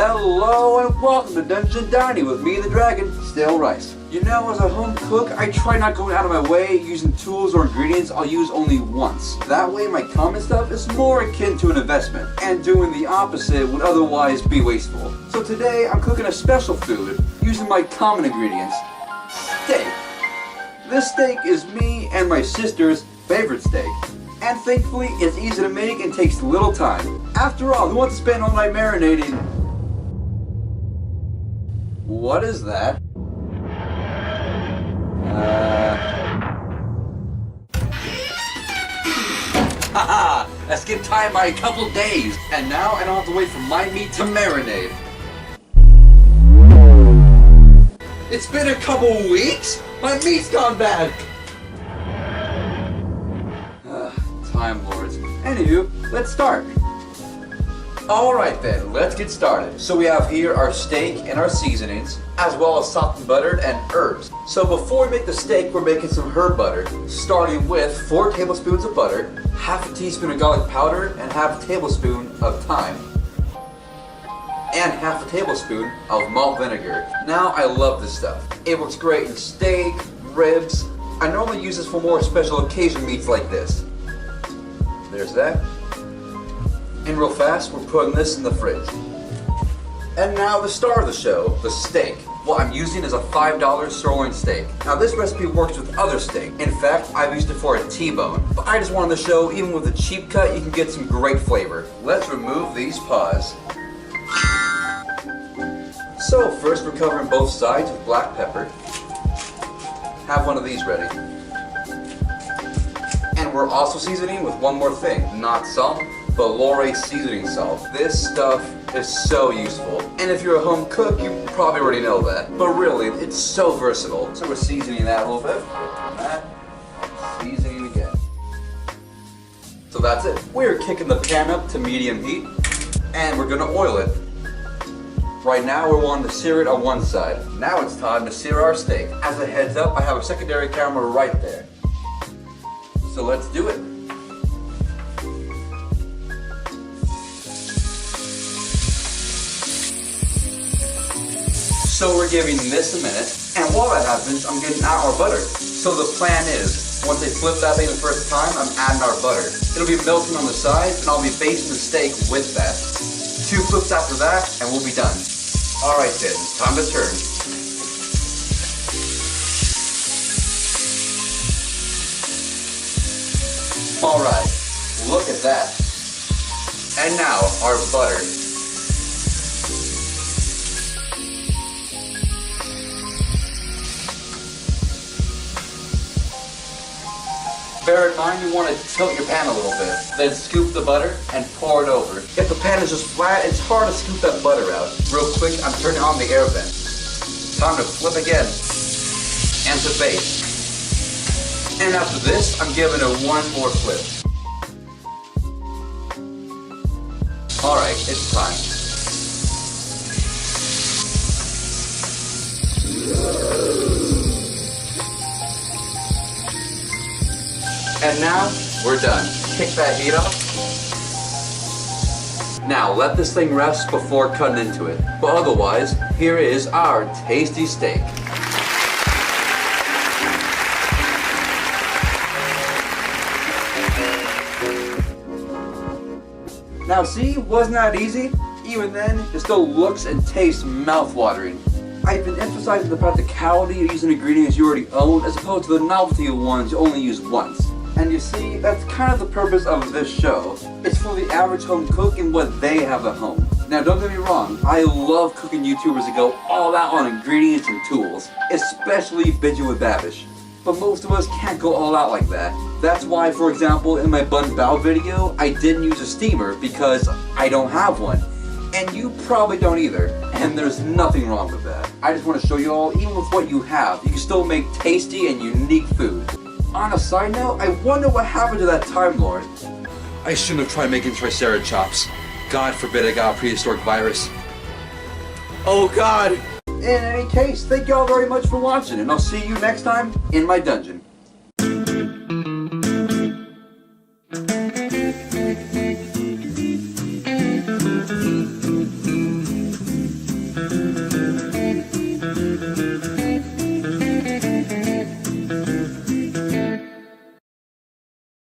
Hello and welcome to Dungeon Dining with me, the Dragon, Stale Rice. You know, as a home cook, I try not going out of my way using tools or ingredients I'll use only once. That way my common stuff is more akin to an investment, and doing the opposite would otherwise be wasteful. So today I'm cooking a special food using my common ingredients, steak. This steak is me and my sister's favorite steak. And thankfully, it's easy to make and takes little time. After all, who wants to spend all night marinating? What is that? Haha! Let's give time by a couple days. And now I don't have to wait for my meat to marinate. It's been a couple weeks? My meat's gone bad! Time lords. Anywho, let's start. Alright then, let's get started. So we have here our steak and our seasonings, as well as salt and butter and herbs. So before we make the steak, we're making some herb butter, starting with 4 tablespoons of butter, half a teaspoon of garlic powder, and half a tablespoon of thyme, and half a tablespoon of malt vinegar. Now I love this stuff. It works great in steak, ribs. I normally use this for more special occasion meats like this. There's that. And real fast, we're putting this in the fridge. And now the star of the show, the steak. What I'm using is a $5 sirloin steak. Now this recipe works with other steak. In fact, I've used it for a T-bone. But I just wanted to show, even with a cheap cut, you can get some great flavor. Let's remove these paws. So first we're covering both sides with black pepper. Have one of these ready. And we're also seasoning with one more thing, not salt, but Lawry seasoning salt. This stuff is so useful. And if you're a home cook, you probably already know that. But really, it's so versatile. So we're seasoning that a little bit. That. Seasoning again. So that's it. We're kicking the pan up to medium heat, and we're gonna oil it. Right now, we're wanting to sear it on one side. Now it's time to sear our steak. As a heads up, I have a secondary camera right there. So let's do it. So we're giving this a minute, and while that happens, I'm getting out our butter. So the plan is, once they flip that thing the first time, I'm adding our butter. It'll be melting on the sides, and I'll be basting the steak with that. 2 flips after that, and we'll be done. Alright then, time to turn. Alright, look at that. And now, our butter. Bear in mind you want to tilt your pan a little bit. Then scoop the butter and pour it over. If the pan is just flat, it's hard to scoop that butter out. Real quick, I'm turning on the air vent. Time to flip again. And to bake. And after this, I'm giving it one more flip. Alright, it's time. And now, we're done. Kick that heat off. Now, let this thing rest before cutting into it. But otherwise, here is our tasty steak. Now see, wasn't that easy? Even then, it still looks and tastes mouth-watering. I've been emphasizing the practicality of using ingredients you already own as opposed to the novelty of ones you only use once. And you see, that's kind of the purpose of this show. It's for the average home cook and what they have at home. Now don't get me wrong, I love cooking YouTubers that go all out on ingredients and tools, especially Bidget with Babish. But most of us can't go all out like that. That's why, for example, in my bun bao video, I didn't use a steamer because I don't have one. And you probably don't either. And there's nothing wrong with that. I just want to show you all, even with what you have, you can still make tasty and unique food. On a side note, I wonder what happened to that Time Lord. I shouldn't have tried making triceratops. God forbid I got a prehistoric virus. Oh God! In any case, thank you all very much for watching, and I'll see you next time in my dungeon.